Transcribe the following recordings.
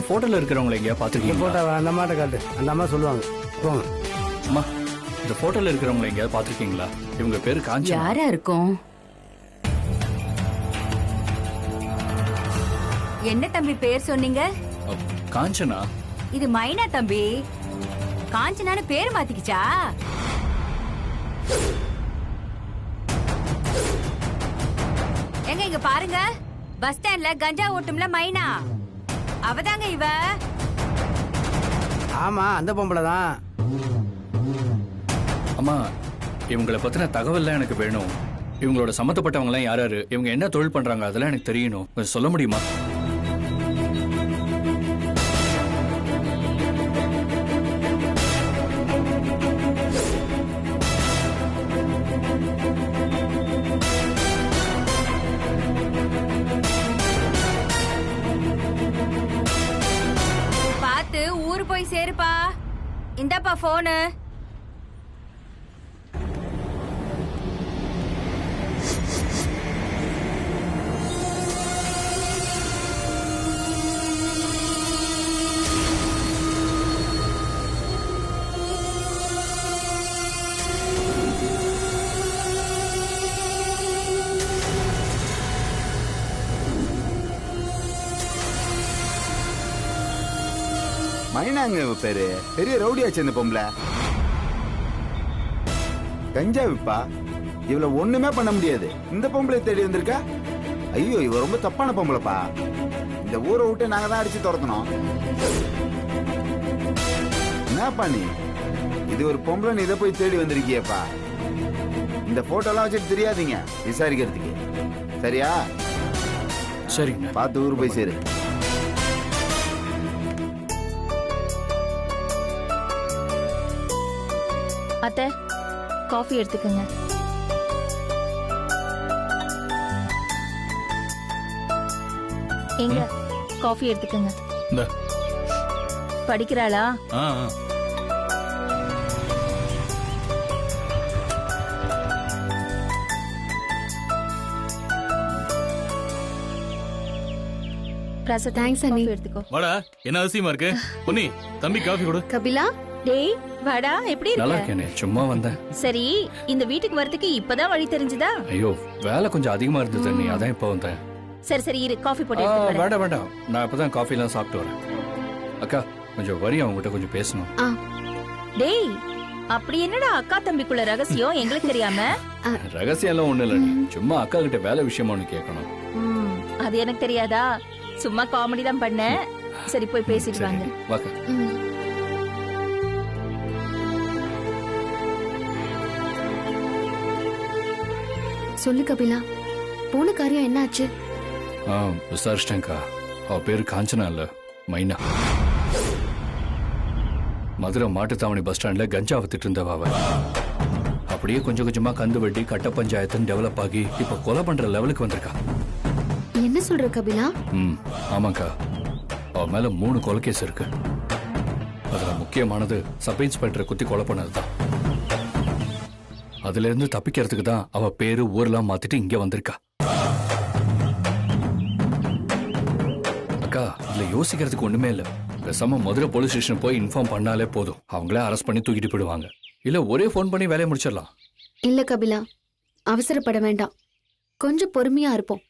போட்டோல இருக்கிறவங்களை எங்கேயா பாத்துருக்கீங்களா? போட்டோ அந்த அம்மாட்ட காட்டு, அந்த அம்மா சொல்லுவாங்க. போங்க. அம்மா, இந்த போட்டோல இருக்கிறவங்களை எங்கேயா பாத்துருக்கீங்களா? இவங்க பேரு காஞ்சனா. யாரா இருக்கும்? என்ன தம்பி பேர் சொன்னீங்க? காஞ்சனா. இது மைனா தம்பி. காஞ்சனான்னு பேர் மாத்திக்கிச்சா? எங்க இங்க பாருங்க, பஸ் ஸ்டாண்ட்ல கஞ்சா ஓட்டும்ல மைனா, அவதாங்க இவ. ஆமா, அந்த பொம்பளை தான். அம்மா, இவங்களை பத்தின தகவல்லாம் எனக்கு வேணும். இவங்களோட சம்மந்தப்பட்டவங்க எல்லாம் யார் யாரு, இவங்க என்ன தொழில் பண்றாங்க, அதெல்லாம் எனக்கு தெரியணும். கொஞ்சம் சொல்ல முடியுமா? பார்த்து ஊரு போய் சேருப்பா. இந்தாப்பா போனு. மைனாங்க பேரு. பெரிய ரவுடியாச்சு இந்த பொம்பளை. கஞ்சா விப்பா. இவள ஒண்ணுமே பண்ண முடியாது. இந்த பொம்பளை தேடி வந்திருக்கா. ஐயோ, இவ ரொம்ப தப்பான பொம்பளைப்பா. இந்த ஊரை விட்டு நாங்க தான் அடிச்சு துரத்தணும். என்னப்பா நீ, இது ஒரு பொம்பளை, இதை போய் தேடி வந்திருக்கியப்பா. இந்த போட்டோ எல்லாம் வச்சுட்டு தெரியாதீங்க விசாரிக்கிறதுக்கு, சரியா? சரிங்க, பார்த்து ஊர் போய் சேரு. அத்தை, காஃபி எடுத்துக்கங்க. எங்க காஃபி எடுத்துக்கங்க. இந்த படிக்கிறாளா? ஆ பிரசாத், Thanks, அண்ணி. காஃபி எடுத்துக்கோ. வாடா, என்ன அவசியமா இருக்கு? பொன்னி, தம்பி காஃபி கொடு. கபிலா, டேய் வாடா, எப்படி நல்லா இருக்க? இருக்கேனே, சும்மா வந்தேன். சரி, இந்த வீட்டுக்கு வரதுக்கு இப்பதான் வழி தெரிஞ்சுதா? ஐயோ, வேலை கொஞ்சம் அதிகமா இருந்தது நீ, அதான் இப்ப வந்தேன். சரி சரி, இரு, காஃபி போட்டு எடுத்துட்டு வரேன். வேண்டாம் வேண்டாம், நான் இப்பதான் காஃபி எல்லாம் சாப்பிட்டு வரேன். அக்கா, கொஞ்சம் வரி, அவங்ககிட்ட கொஞ்சம் பேசணும். டேய், அப்படி என்னடா அக்கா தம்பிக்குள்ள ரகசியம் எங்களுக்கு தெரியாம? ரகசியம் எல்லாம் ஒண்ணு இல்ல, சும்மா அக்கா கிட்ட வேலை விஷயமா ஒண்ணு கேட்கணும். அது எனக்கு தெரியாதா? சும்மா காமெடி தான் பண்ண. சரி, போய் பேசிட்டு வாங்க. வாக்கா. சொல்லு கபிலா, போன காரியம் என்னாச்சு? விசாரிச்சிட்டேன்க்கா. அவ பேரு காஞ்சனா இல்ல, மைனா. மதுரை மாட்டுத்தாவணி பஸ் ஸ்டாண்ட்ல கஞ்சா வித்துட்டு இருந்தவ அவ. அப்படியே கொஞ்சம் கொஞ்சமா கந்து வெட்டி கட்ட பஞ்சாயத்துன்னு டெவலப் ஆகி இப்ப கொலை பண்ற லெவலுக்கு வந்திருக்கா. என்ன சொல்ற கபிலா? ஆமாக்கா, அவ மேல 3 கொலை கேஸ் இருக்கு. அதுல முக்கியமானது சப் இன்ஸ்பெக்டரை குத்தி கொலை பண்ணதுதான். அதுல இருந்து தப்பிக்கிறதுக்கு தான் அவ பேரு ஊரெல்லாம் மாத்திட்டு இங்க வந்திருக்கா. அக்கா, இதுல யோசிக்கிறதுக்கு ஒண்ணுமே இல்ல. பேசாம மதுரை போலீஸ் ஸ்டேஷன் போய் இன்ஃபார்ம் பண்ணாலே போதும். அவங்களே அரெஸ்ட் பண்ணி தூக்கிட்டு போயிடுவாங்க. இல்ல ஒரே போன் பண்ணி வேலையை முடிச்சிடலாம். இல்ல கபிலா, அவசரப்பட வேண்டாம். கொஞ்சம் பொறுமையா இருப்போம்.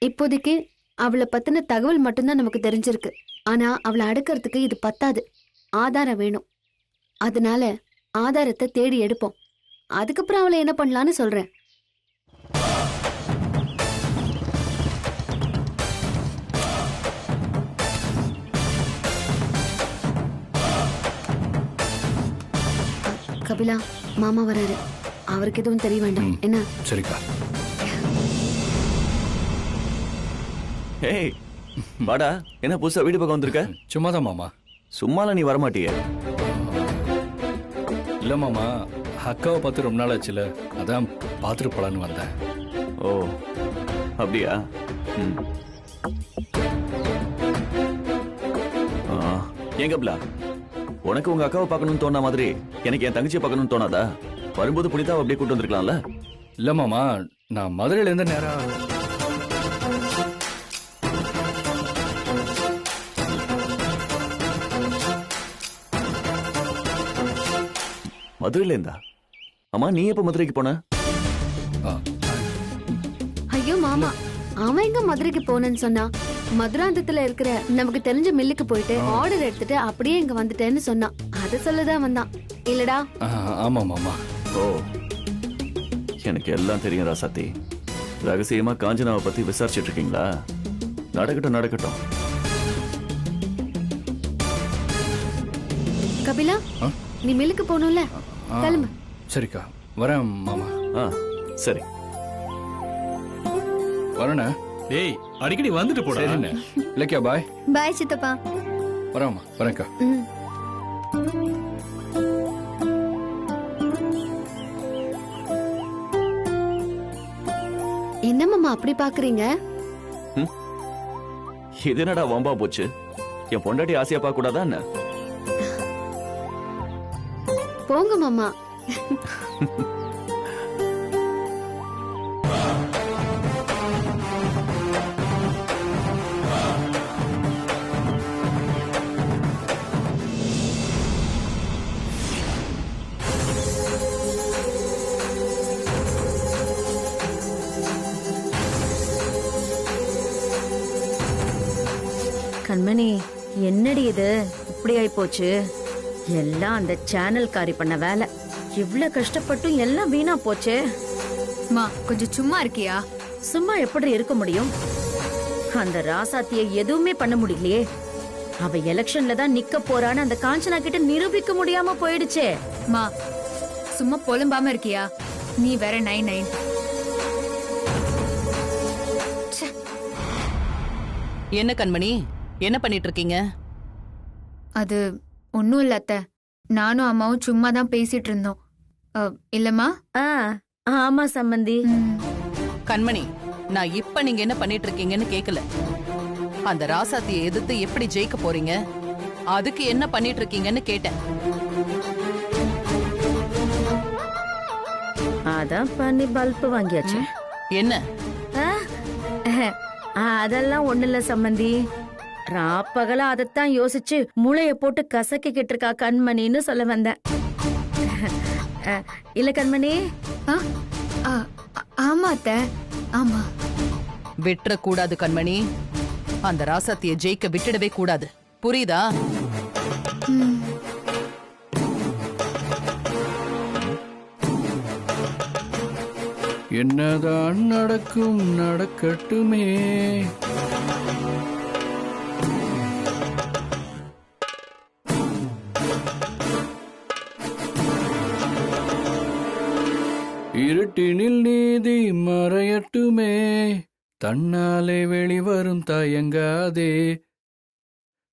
இப்போதைக்கு அவளை பத்தின தகவல் மட்டும்தான் நமக்கு தெரிஞ்சிருக்கு. ஆனா அவளை அடக்கிறதுக்கு இது பத்தாது. ஆதாரம் வேணும். அதனால ஆதாரத்தை தேடி எடுப்போம். அதுக்கப்புறம் அவளை என்ன பண்ணலான்னு சொல்றேன். கபிலா, மாமா வராரு. அவருக்கு எதுவும் தெரிய வேண்டாம். என்ன? சரிக்கா. ஏய் வாடா, என்ன புதுசா வீடு பக்கம் வந்திருக்க? சும்மாதான் மாமா. சும்மால நீ வரமாட்டிய? இல்ல மாமா, அக்காவை பார்த்து ரொம்ப நாள் ஆச்சுல, அதான் பார்த்துட்டு போலான்னு வந்தேன். ஓ அப்படியா? ஏங்கப்லா, உனக்கு உங்க அக்காவை பார்க்கணும்னு தோணா மாதிரி எனக்கு என் தங்கச்சியை பார்க்கணும்னு தோணாதா? வரும்போது புனிதாவை அப்படியே கூட்டு வந்திருக்கலாம்ல? இல்ல மாமா, நான் மதுரையில இருந்து நேரா மதுரையில இருந்தா? அம்மா நீ எப்ப மதுரைக்கு போன? ஆ, ஐயோ மாமா, அவன் எங்க மதுரைக்கு போனேன்னு சொன்னா? மதுராந்தத்துல இருக்கிற நமக்கு தெரிஞ்ச மில்லுக்கு போயிட்டு ஆர்டர் எடுத்துட்டு அப்படியே இங்க வந்துட்டேன்னு சொன்னான். அத சொல்லதான் வந்தான். இல்லடா? ஆமா மாமா. ஓ, எனக்கு எல்லாம் தெரியும் ராசாத்தி. ரகசியமா காஞ்சனாவை பத்தி விசாரிச்சுட்டு இருக்கீங்களா? நடக்கட்டும் நடக்கட்டும். கபிலா, ஆ? நீ மில்லுக்கு போகணும்ல, கிளம்பு. சரிக்கா, வரேன் மாமா. ஆ சரி. வரேண்ணே. டேய் அடிக்கடி வந்துட்டு போடா. சரிண்ணே. இலக்கியா பாய். பாய் சித்தப்பா. வரேம்மா, வரேன்க்கா. ம். என்ன மாமா அப்படி பாக்குறீங்க? இது என்னடா வம்பா போச்சு? என் பொண்டாட்டி ஆசையா பார்க்க கூடாதா என்ன? போங்க மாமா. கண்மணி, என்னடி இது இப்படி ஆயி போச்சு? எல்லாம் அந்த சேனல்காரி பண்ண வேலை. இவ்வளவு கஷ்டப்பட்டும் எல்லாம் வீணா போச்சே. மா கொஞ்சம் சும்மா இருக்கியா? சும்மா எப்படி இருக்க முடியும்? அந்த ராசாத்திய எதுவுமே பண்ண முடியலையே. அவ எலெக்ஷன்ல தான் நிக்க போறான்னு அந்த காஞ்சனா கிட்ட நிரூபிக்க முடியாம போயிடுச்சே. மா சும்மா புலம்பாம இருக்கியா? நீ வேற 9 என்ன கண்மணி, என்ன பண்ணிட்டு இருக்கீங்க? அது ஒன்னும் இல்ல அத்தை. நானும் அம்மாவும் சும்மா தான் பேசிட்டு இருந்தோம். இல்லம்மா? ஆ, ஆமா சம்பந்தி. கண்மணி, நான் இப்ப நீங்க என்ன பண்ணிட்டு இருக்கீங்கன்னு கேக்கல. அந்த ராசாத்தியை எதிர்த்து எப்படி ஜெயிக்க போறீங்க, அதுக்கு என்ன பண்ணிட்டு இருக்கீங்கன்னு கேட்டேன். அதான் பண்ணி பல்ப் வாங்கியாச்சு. என்ன? அதெல்லாம் ஒண்ணு இல்ல சம்பந்தி. ராப்பகலா அதைத்தான் யோசிச்சு மூளைய போட்டு கசக்கிக்கிட்டு இருக்கா கண்மணின்னு சொல்ல வந்தேன். இல்ல கண்மணி? ஆமா அத்தை, ஆமா. விட்டுற கூடாது கண்மணி. அந்த ராசாத்தியை ஜெயிக்க விட்டுடவே கூடாது, புரியுதா? என்னதான் நடக்கும் நடக்கட்டுமே. இருட்டினில் நீதி மறையட்டுமே, தன்னாலே வெளிவரும் தயங்காதே,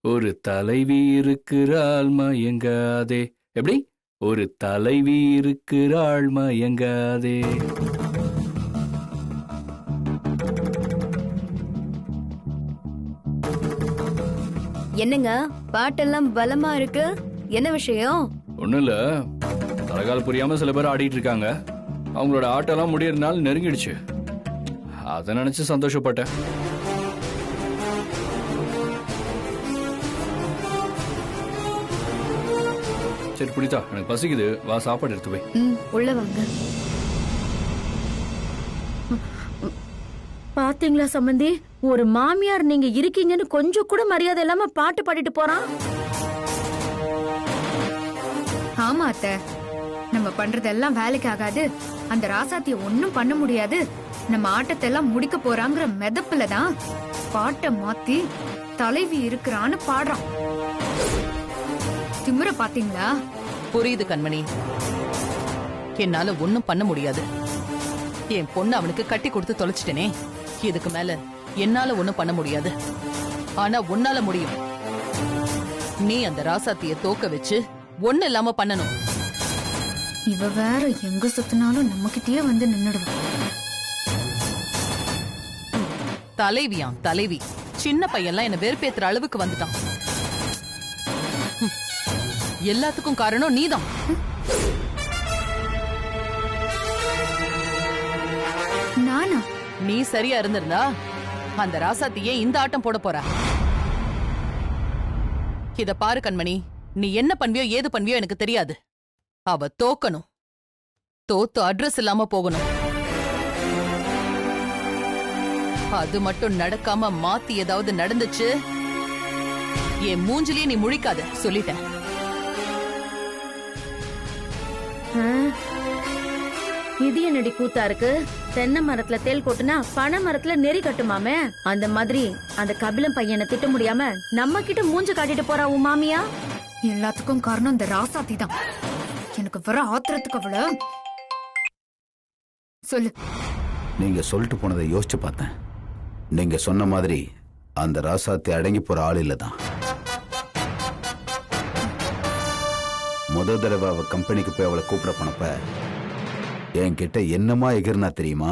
ஒரு தலைவி இருக்கிறாள் மயங்காதே. எப்படி? ஒரு தலைவி இருக்கிறாள் மயங்காதே. என்னங்க பாட்டெல்லாம் பலமா இருக்கு? என்ன விஷயம்? ஒண்ணும் இல்ல, தலைகால் புரியாம சில பேர் ஆடிட்டு இருக்காங்க. அவங்களோட ஆட்டெல்லாம் முடியறதுனால நெருங்கிடுச்சு. அதை நினைச்சு சந்தோஷப்பட்டேன். சரி புனிதா, எனக்கு பசிக்குது, வா சாப்பாடு எடுத்து போய். உள்ள வாங்க. பாத்தீங்களா சம்பந்தி, ஒரு மாமியார் நீங்க இருக்கீங்கன்னு கொஞ்சம் கூட மரியாதை இல்லாம பாட்டு பாடிட்டு போறான். ஆமா அத்தை, நம்ம பண்றதெல்லாம் வேலைக்கு ஆகாது, அந்த ராசாத்திய ஒண்ணும் பண்ண முடியாது, நம்ம ஆட்டத்தை எல்லாம் முடிக்க போறாங்கிற மெதப்புல தான் பாட்டை மாத்தி தலைவி இருக்கிறான்னு பாடுறான். திமிர பாத்தீங்களா? புரியுது கண்மணி, என்னால ஒண்ணும் பண்ண முடியாது. என் பொண்ணு அவனுக்கு கட்டி கொடுத்து தொலைச்சிட்டேனே, இதுக்கு மேல என்னால ஒண்ணும் பண்ண முடியாது. ஆனா உன்னால முடியும். நீ அந்த ராசாத்திய தோக்க வச்சு ஒண்ணு இல்லாம பண்ணணும். இவ வேற எங்க சுத்தினாலும் நம்மகிட்டயே வந்து நின்னுடுவா. தலைவியாம் தலைவி, சின்ன பையன்லாம் என்ன வெறுப்பேத்துற அளவுக்கு வந்துட்டான். எல்லாத்துக்கும் காரணம் நீதான். நானா? நீ சரியா இருந்திருந்தா அந்த ராசாத்தியே இந்த ஆட்டம் போட போறா. இத பாரு கண்மணி, நீ என்ன பண்ணுவியோ ஏது பண்ணுவியோ எனக்கு தெரியாது. அவ தோக்கணும். தோத்து அட்ரஸ் இல்லாம போகணும். அது மட்டும் நடக்காம மாத்தி ஏதாவது நடந்துச்சு, என் மூஞ்சிலேயே நீ முழிக்காத சொல்லிட்டேன். இது என்னடி கூத்தா இருக்கு? தென்னை மரத்துல தேல் கொட்டுனா பனை மரத்துல நெறி கட்டுமாமே, அந்த மாதிரி அந்த கபிலம் பையனை திட்ட முடியாம நம்ம கிட்ட மூஞ்ச காட்டிட்டு போறா உன் மாமியா. எல்லாத்துக்கும் காரணம் இந்த ராசாத்தி தான். எனக்கு வர ஆத்திரத்துக்கு அவள சொல்லு. நீங்க சொல்லிட்டு போனதை யோசிச்சு பார்த்தேன். நீங்க சொன்ன மாதிரி அந்த ராசாத்தி அடங்கி போற ஆள் இல்லதான். முத தடவை அவ கம்பெனிக்கு போய் அவளை கூப்பிட போனப்ப என்கிட்ட என்னமா எகிர்னா தெரியுமா?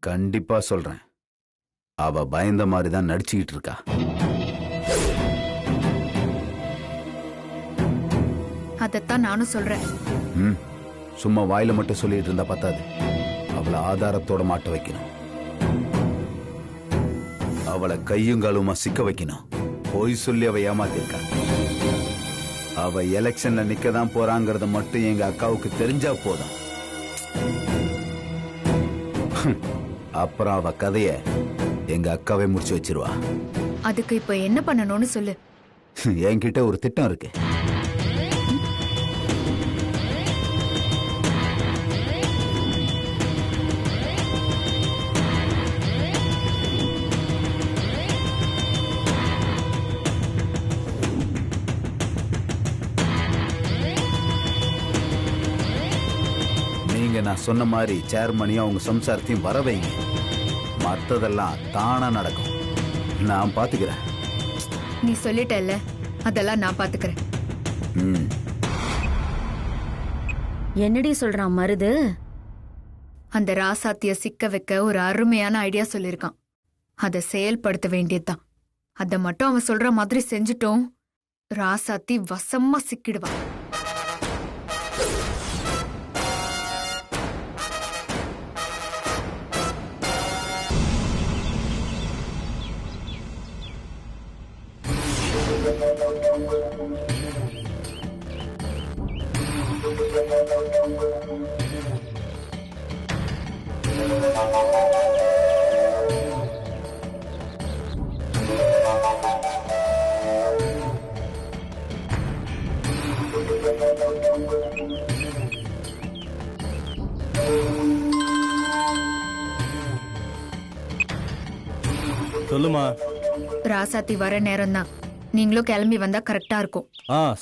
கண்டிப்பா சொல்றேன், அவ பயந்த மாதிரி தான் நடிச்சுக்கிட்டு இருக்கா. அதத்தான் நானும் சொல்றேன். சும்மா வாயில மட்டும் சொல்லிட்டு இருந்தா பத்தாது, அவளை ஆதாரத்தோட மாட்ட வைக்கணும். அவளை கையும் காலுமா சிக்க வைக்கணும். போய் சொல்லி அவ ஏமாத்திருக்கா. அவ எலெக்ஷன்ல நிக்கதான் போறாங்கறத மட்டும் எங்க அக்காவுக்கு தெரிஞ்சா போதும். அப்புறம் அவ கதைய எங்க அக்காவே முடிச்சு வச்சிருவா. அதுக்கு இப்ப என்ன பண்ணணும்னு சொல்லு. என்கிட்ட ஒரு திட்டம் இருக்கு. நீங்க நான் சொன்ன மாதிரி சேர்மனியும் அவங்க சம்சாரத்தையும் வர வைங்க. மத்ததெல்லாம் தானா நடக்கும். நான் பாத்துக்கிறேன். நீ சொல்லிட்டல்ல, அதெல்லாம் நான் பாத்துக்கிறேன். என்னடி சொல்றான் மருது? அந்த ராசாத்திய சிக்க வைக்க ஒரு அருமையான ஐடியா சொல்லிருக்கான். அதை செயல்படுத்த வேண்டியதுதான். அத மட்டும் அவன் சொல்ற மாதிரி செஞ்சுட்டோம், ராசாத்தி வசமா சிக்கிடுவா. சொல்லுமா. ராசாத்தி வர நேரம் தான், நீங்களும் கிளம்பி வந்தா கரெக்டா இருக்கும்.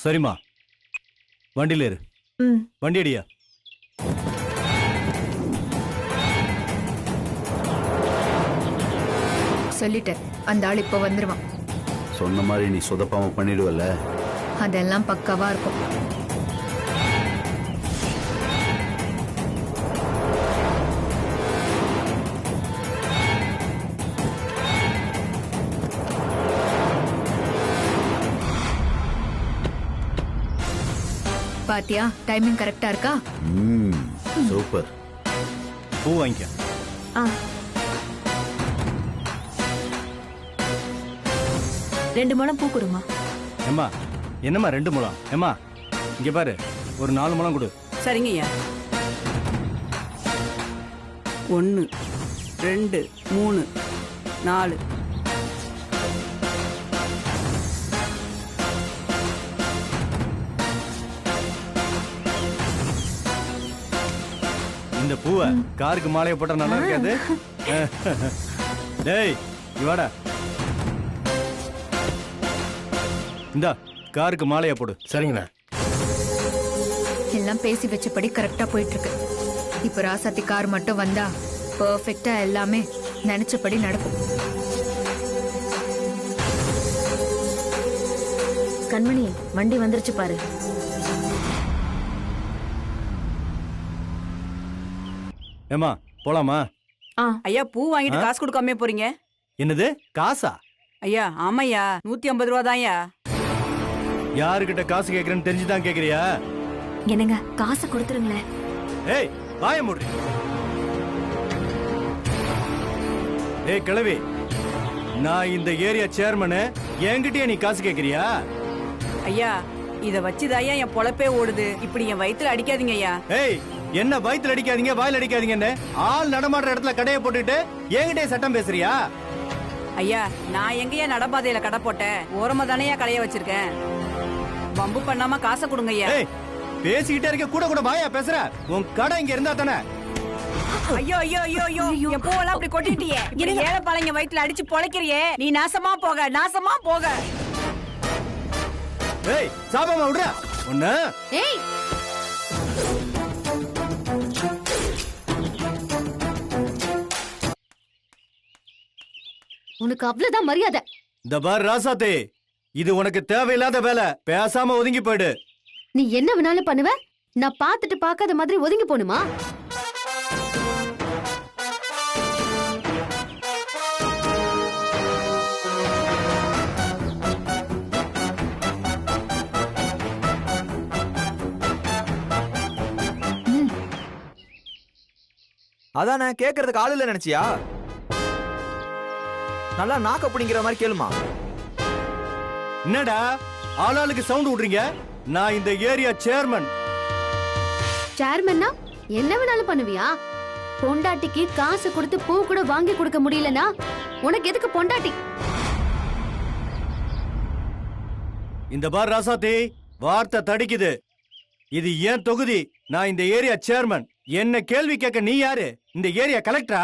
சரிம்மா, வண்டியில இரு. வண்டி அடியா. சொல்லிட்டேன், அந்த ஆள் இப்ப வந்துருவான். சொன்ன மாதிரி நீ சொதப்பாம பண்ணிடுவல்ல? அதெல்லாம் பக்காவா இருக்கும். பாத்தியா, டைமிங் கரெக்டா இருக்கா? சூப்பர். பூ வாங்கிக்க. ரெண்டு முழம் பூ கொடுமா. ஏம்மா, என்னம்மா 2 முழம்? ஏம்மா இங்க பாரு, ஒரு 4 முழம் கொடு. சரிங்கய்யா. 1 2 3 4. இந்த பூவை காருக்கு மாலையை போட்டா நல்லா இருக்காது? டேய் இவாடா, இந்தா காருக்கு மாலையை போடு. சரிங்கண்ணா. எல்லாம் பேசி வச்சபடி கரெக்டா போயிட்டு இருக்கு. இப்ப ராசாத்தி கார் மட்டும் வந்தா பெர்ஃபெக்ட்டா எல்லாமே நினைச்சபடி நடக்கும். கண்மணி, வண்டி வந்துருச்சு பாரு. ஏமா போலாமா? ஐயா, பூ வாங்கிட்டு காசு கொடுக்காம போறீங்க? என்னது காசா? ஐயா ஆமையா, 150 ரூபா தான்யா. யாருக்கிட்ட காசு கேக்குறேன்னு தெரிஞ்சுதான் கேக்குறியா? என்னங்க, காசை கொடுத்துருங்களேன். ஏய் வாய மூடு. ஏய் கிழவி, நான் இந்த ஏரியா சேர்மனு, என்கிட்டயே நீ காசு கேக்குறியா? ஐயா, இத வச்சுதாயா என் பொழப்பே ஓடுது. இப்படி என் வயித்துல அடிக்காதீங்க ஐயா. ஏய் என்ன வயித்துல அடிக்காதீங்க வாயில அடிக்காதீங்கன்னு ஆள் நடமாடுற இடத்துல கடையை போட்டுட்டு என்கிட்டே சட்டம் பேசுறியா? ஐயா நான் எங்கயா நடபாதையில கடை போட்டேன்? ஓரமா தானேயா கடைய வச்சிருக்கேன். வம்பு பண்ணாம காசை கொடுங்க ஐயா. ஏய் பேசிக்கிட்டே இருக்க கூட கூட வாயா பேசுற. உன் கடை இங்க இருந்தா தானே. ஐயோ ஐயோ ஐயோ ஐயோ என் பூவெல்லாம் அப்படி கொட்டிட்டியே. இப்படி ஏழை பாளைங்க வயித்துல அடிச்சு பொழைக்கிறியே. நீ நாசமா போக நாசமா போக. ஏய் சாபமா விடுற ஒண்ணு. ஏய் உனக்கு அவ்வளவுதான் மரியாதை. இந்த பார் ராசாத்தே, இது உனக்கு தேவையில்லாத வேலை. பேசாம ஒதுங்கி போயிடு. நீ என்ன வேணாலும் பண்ணுவ, நான் பார்த்துட்டு பார்க்காத மாதிரி ஒதுங்கி போணுமா? அதானே கேக்குறதுக்கு ஆள் இல்ல நினைச்சியா? நல்லா நாக்க பிடிங்கிற மாதிரி கேளுமா. என்னடா ஆளாளுக்கு சவுண்ட் விடுறீங்க? நான் இந்த ஏரியா சேர்மன். சேர்மன்னா என்ன வேணாலும் பண்ணுவியா? பொண்டாட்டிக்கு காசு கொடுத்து பூ கூட வாங்கி கொடுக்க முடியலனா உனக்கு எதுக்கு பொண்டாட்டி? இந்த பார் ராசாத்தே, வார்த்தை தடிக்குது. இது ஏன் தொகுதி. நான் இந்த ஏரியா சேர்மன். என்ன கேள்வி கேட்க நீ யாரு? இந்த ஏரியா கலெக்டரா?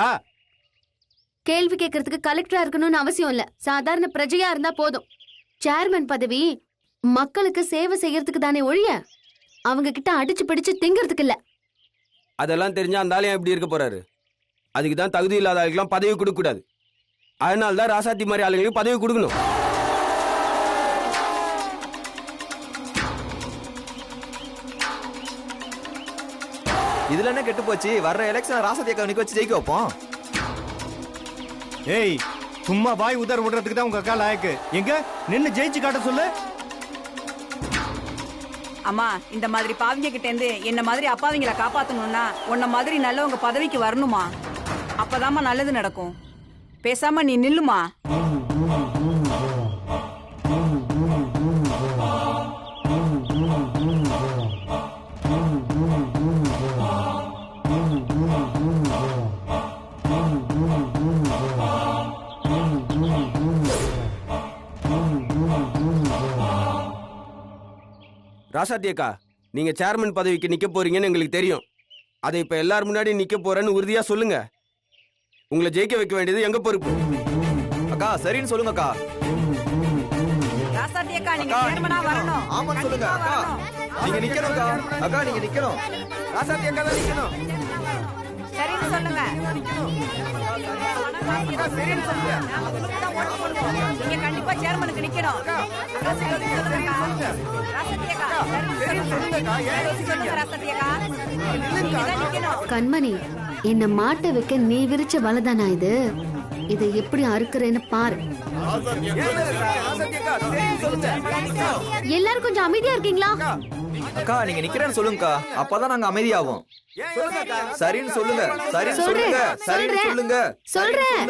கேள்வி கேட்கறதுக்கு கலெக்டரா இருக்கணும்னு அவசியம் இல்ல. சாதாரண பிரஜையா இருந்தா போதும். சேர்மன் பதவி மக்களுக்கு சேவை செய்யறதுக்கு தானே ஒழிய அவங்க கிட்ட அடிச்சு பிடிச்சு திங்கிறதுக்கு இல்ல. அதெல்லாம் தெரிஞ்சா அந்த ஆளு எப்படி இருக்க போறாரு? அதுக்கு தான் தகுதி இல்லாத ஆளுக்கெல்லாம் பதவி கொடுக்க கூடாது. அதனால தான் ராசாத்தி மாதிரி ஆளுங்களுக்கு பதவி கொடுக்கணும். இதுல என்ன கெட்டு போச்சு? வர்ற எலெக்ஷன் ராசாத்தி அக்கா நிக்க வச்சு ஜெயிக்க வைப்போம். ஏய் சும்மா வாய் உதற விடுறதுக்கு தான் உங்க அக்கா லாயக்கு. எங்க நின்னு ஜெயிச்சு காட்ட சொல்லு. அம்மா இந்த மாதிரி பாவிங்க கிட்ட இருந்து என்ன மாதிரி அப்பாவிங்களை காப்பாத்தணும்னா உன்ன மாதிரி நல்லவங்க பதவிக்கு வரணுமா? அப்பதாம்மா நல்லது நடக்கும். பேசாம நீ நில்லுமா. ராசாத்தி அக்கா, நீங்க சேர்மன் பதவிக்கு நிக்க போறீங்கன்னு எங்களுக்கு தெரியும். அதை இப்ப எல்லாரும் முன்னாடி நிக்க போறேன்னு உறுதியா சொல்லுங்க. உங்களை ஜெயிக்க வைக்க வேண்டியது எங்க பொறுப்பு. அக்கா சரின்னு சொல்லுங்க அக்கா. ராசாத்தி அக்கா நீங்க சேர்மனா வரணும். ஆமா சொல்லுங்க அக்கா. நீங்க நிக்கணும் அக்கா. அக்கா நீங்க நிக்கணும். ராசாத்தி அக்கா தான் நிக்கணும். சரின்னு சொல்லுங்க. சரின்னு சொல்லுங்க. நீங்க கண்டிப்பா சேர்மனுக்கு நிக்கணும். ராசாத்தி அக்கா சரின்னு சொல்லுங்க. ராசாத்தி அக்கா நீங்க தான் நிக்கணும். கண்மணி, என்ன மாட்ட வைக்க நீ விரிச்ச வலைதானா இது? இதை எப்படி அறுக்கிறேன்னு பாரு. எல்லாரும் கொஞ்சம் அமைதியா இருக்கீங்களா? அக்கா நீங்க நிக்கிறேன்னு சொல்லுங்கக்கா. அப்பதான் நாங்க அமைதியாவோம். சரின்னு சொல்லுங்க. சரின்னு சொல்லுங்க. சரின்னு சொல்லுங்க. சொல்றேன்.